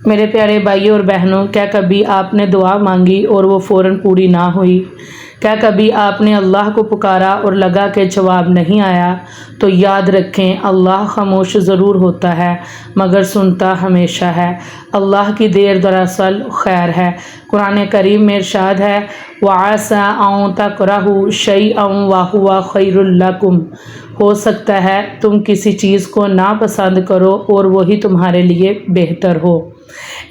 میرے پیارے بھائیوں اور بہنوں، کیا کبھی آپ نے دعا مانگی اور وہ فوراً پوری نہ ہوئی؟ کیا کبھی آپ نے اللہ کو پکارا اور لگا کہ جواب نہیں آیا؟ تو یاد رکھیں، اللہ خاموش ضرور ہوتا ہے مگر سنتا ہمیشہ ہے۔ اللہ کی دیر دراصل خیر ہے۔ قرآن کریم میں ارشاد ہے وَعَسَىٰ أَن تَكْرَهُوا شَيْئًا وَهُوَ خَيْرٌ لَكُمْ، ہو سکتا ہے تم کسی چیز کو ناپسند کرو اور وہی تمہارے لیے بہتر ہو۔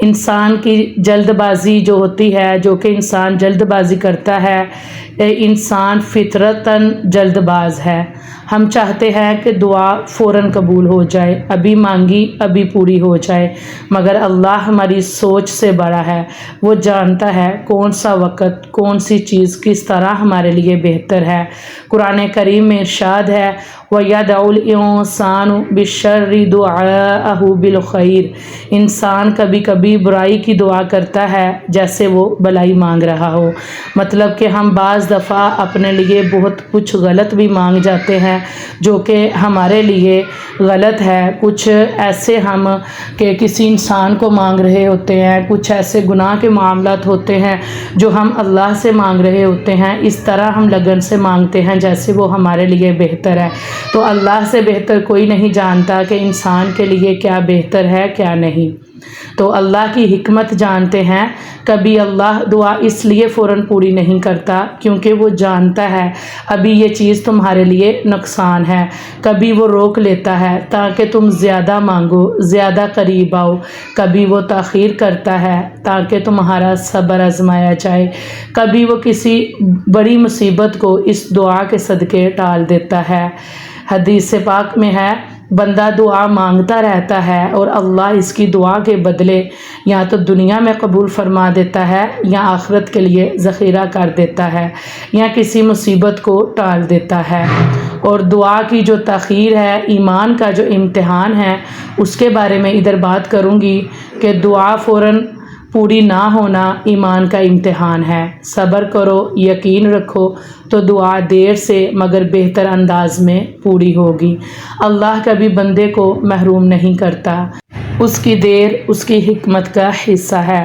انسان کی جلد بازی جو ہوتی ہے، جو کہ انسان جلد بازی کرتا ہے، انسان فطرتاً جلد باز ہے۔ ہم چاہتے ہیں کہ دعا فوراً قبول ہو جائے، ابھی مانگی ابھی پوری ہو جائے، مگر اللہ ہماری سوچ سے بڑا ہے۔ وہ جانتا ہے کون سا وقت، کون سی چیز کس طرح ہمارے لیے بہتر ہے۔ قرآن کریم میں ارشاد ہے وَيَدْعُ الْإِنسَانُ بِالشَّرِّ دُعَاءَهُ بِالْخَيْرِ، انسان کبھی کبھی برائی کی دعا کرتا ہے جیسے وہ بھلائی مانگ رہا ہو۔ مطلب کہ ہم بعض دفعہ اپنے لیے بہت کچھ غلط بھی مانگ جاتے ہیں جو کہ ہمارے لیے غلط ہے۔ کچھ ایسے ہم کہ کسی انسان کو مانگ رہے ہوتے ہیں، کچھ ایسے گناہ کے معاملات ہوتے ہیں جو ہم اللہ سے مانگ رہے ہوتے ہیں، اس طرح ہم لگن سے مانگتے ہیں جیسے وہ ہمارے لیے بہتر ہے۔ تو اللہ سے بہتر کوئی نہیں جانتا کہ انسان کے لیے کیا بہتر ہے کیا نہیں۔ تو اللہ کی حکمت جانتے ہیں۔ کبھی اللہ دعا اس لیے فوراً پوری نہیں کرتا کیونکہ وہ جانتا ہے ابھی یہ چیز تمہارے لیے نقصان ہے۔ کبھی وہ روک لیتا ہے تاکہ تم زیادہ مانگو، زیادہ قریب آؤ۔ کبھی وہ تاخیر کرتا ہے تاکہ تمہارا صبر آزمایا جائے۔ کبھی وہ کسی بڑی مصیبت کو اس دعا کے صدقے ٹال دیتا ہے۔ حدیث پاک میں ہے بندہ دعا مانگتا رہتا ہے اور اللہ اس کی دعا کے بدلے یا تو دنیا میں قبول فرما دیتا ہے یا آخرت کے لیے ذخیرہ کر دیتا ہے یا کسی مصیبت کو ٹال دیتا ہے۔ اور دعا کی جو تاخیر ہے، ایمان کا جو امتحان ہے، اس کے بارے میں ادھر بات کروں گی کہ دعا فوراً پوری نہ ہونا ایمان کا امتحان ہے۔ صبر کرو، یقین رکھو تو دعا دیر سے مگر بہتر انداز میں پوری ہوگی۔ اللہ کبھی بندے کو محروم نہیں کرتا، اس کی دیر اس کی حکمت کا حصہ ہے۔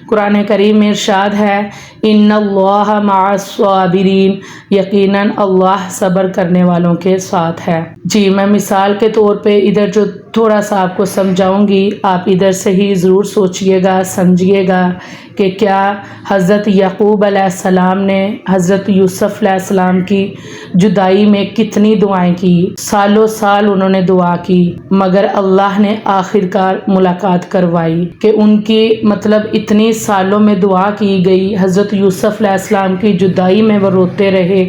قرآن کریم میں ارشاد ہے ان اللہ مع الصابرین، یقیناً اللہ صبر کرنے والوں کے ساتھ ہے۔ جی میں مثال کے طور پہ ادھر جو تھوڑا سا آپ کو سمجھاؤں گی، آپ ادھر سے ہی ضرور سوچئے گا، سمجھیے گا کہ کیا حضرت یعقوب علیہ السلام نے حضرت یوسف علیہ السلام کی جدائی میں کتنی دعائیں کی، سالوں سال انہوں نے دعا کی، مگر اللہ نے آخر کار ملاقات کروائی کہ ان کی مطلب اتنی سالوں میں دعا کی گئی۔ حضرت یوسف علیہ السلام کی جدائی میں وہ روتے رہے،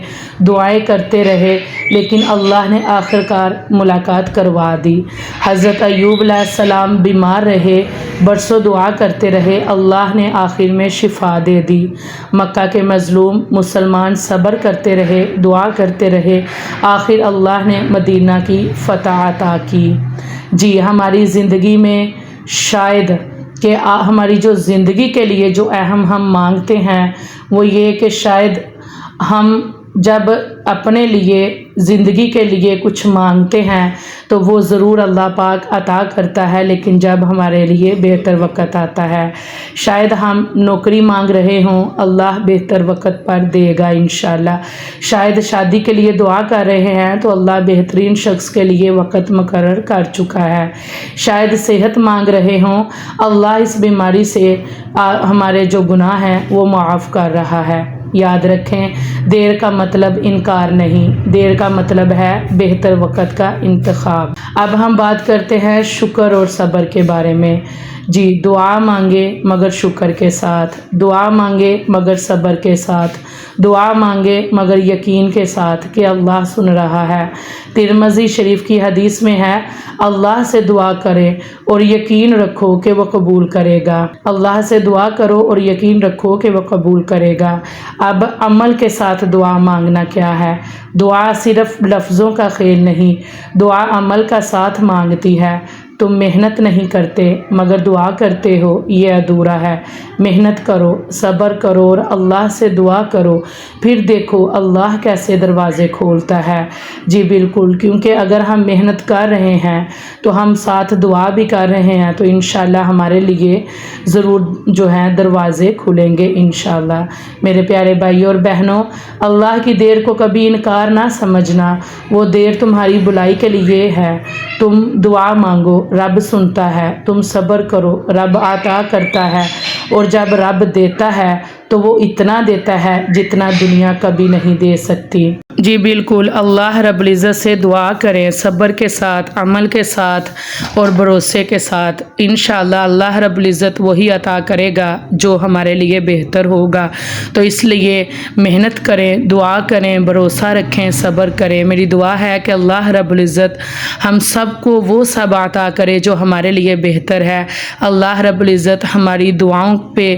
دعائیں کرتے رہے، لیکن اللہ نے آخر کار ملاقات کروا دی۔ حضرت ایوب علیہ السلام بیمار رہے، برسوں دعا کرتے رہے، اللہ نے آخر میں شفا دے دی۔ مکہ کے مظلوم مسلمان صبر کرتے رہے، دعا کرتے رہے، آخر اللہ نے مدینہ کی فتح عطا کی۔ جی ہماری زندگی میں شاید کہ ہماری جو زندگی کے لیے جو اہم ہم مانگتے ہیں وہ یہ کہ شاید ہم جب اپنے لیے زندگی کے لیے کچھ مانگتے ہیں تو وہ ضرور اللہ پاک عطا کرتا ہے، لیکن جب ہمارے لیے بہتر وقت آتا ہے، شاید ہم نوکری مانگ رہے ہوں، اللہ بہتر وقت پر دے گا انشاءاللہ۔ شاید شادی کے لیے دعا کر رہے ہیں تو اللہ بہترین شخص کے لیے وقت مقرر کر چکا ہے۔ شاید صحت مانگ رہے ہوں، اللہ اس بیماری سے ہمارے جو گناہ ہیں وہ معاف کر رہا ہے۔ یاد رکھیں دیر کا مطلب انکار نہیں، دیر کا مطلب ہے بہتر وقت کا انتخاب۔ اب ہم بات کرتے ہیں شکر اور صبر کے بارے میں۔ جی دعا مانگے مگر شکر کے ساتھ، دعا مانگے مگر صبر کے ساتھ، دعا مانگے مگر یقین کے ساتھ کہ اللہ سن رہا ہے۔ ترمذی شریف کی حدیث میں ہے اللہ سے دعا کرے اور یقین رکھو کہ وہ قبول کرے گا۔ اللہ سے دعا کرو اور یقین رکھو کہ وہ قبول کرے گا۔ اب عمل کے ساتھ دعا مانگنا کیا ہے؟ دعا صرف لفظوں کا کھیل نہیں، دعا عمل کا ساتھ مانگتی ہے۔ تم محنت نہیں کرتے مگر دعا کرتے ہو، یہ ادھورا ہے۔ محنت کرو، صبر کرو اور اللہ سے دعا کرو، پھر دیکھو اللہ کیسے دروازے کھولتا ہے۔ جی بالکل، کیونکہ اگر ہم محنت کر رہے ہیں تو ہم ساتھ دعا بھی کر رہے ہیں تو انشاءاللہ ہمارے لیے ضرور جو ہیں دروازے کھلیں گے انشاءاللہ۔ میرے پیارے بھائیوں اور بہنوں، اللہ کی دیر کو کبھی انکار نہ سمجھنا، وہ دیر تمہاری بلائی کے لیے ہے۔ تم دعا مانگو، رب سنتا ہے، تم صبر کرو، رب عطا کرتا ہے، اور جب رب دیتا ہے تو وہ اتنا دیتا ہے جتنا دنیا کبھی نہیں دے سکتی۔ جی بالکل، اللہ رب العزت سے دعا کریں صبر کے ساتھ، عمل کے ساتھ اور بھروسے کے ساتھ، انشاءاللہ اللہ رب العزت وہی عطا کرے گا جو ہمارے لیے بہتر ہوگا۔ تو اس لیے محنت کریں، دعا کریں، بھروسہ رکھیں، صبر کریں۔ میری دعا ہے کہ اللہ رب العزت ہم سب کو وہ سب عطا کرے جو ہمارے لیے بہتر ہے۔ اللہ رب العزت ہماری دعاؤں پہ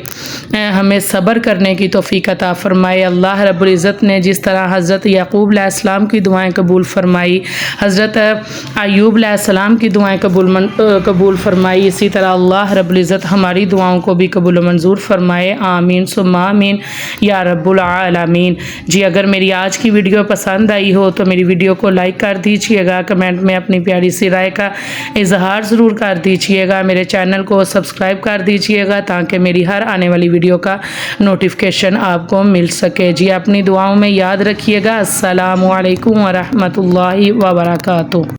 ہمیں صبر کرنے کی توفیق عطا فرمائے۔ اللہ رب العزت نے جس طرح حضرت یعقوب علیہ السلام کی دعائیں قبول فرمائی، حضرت ایوب علیہ السلام کی دعائیں قبول فرمائی، اسی طرح اللہ رب العزت ہماری دعاؤں کو بھی قبول و منظور فرمائے۔ آمین ثم آمین یا رب العالمین۔ جی اگر میری آج کی ویڈیو پسند آئی ہو تو میری ویڈیو کو لائک کر دیجیے گا، کمنٹ میں اپنی پیاری سی رائے کا اظہار ضرور کر دیجیے گا، میرے چینل کو سبسکرائب کر دیجیے گا تاکہ میری ہر آنے والی ویڈیو کا نوٹیفیکیشن آپ کو مل سکے۔ جی اپنی دعاؤں میں یاد رکھیے گا۔ السلام علیکم ورحمۃ اللہ وبرکاتہ۔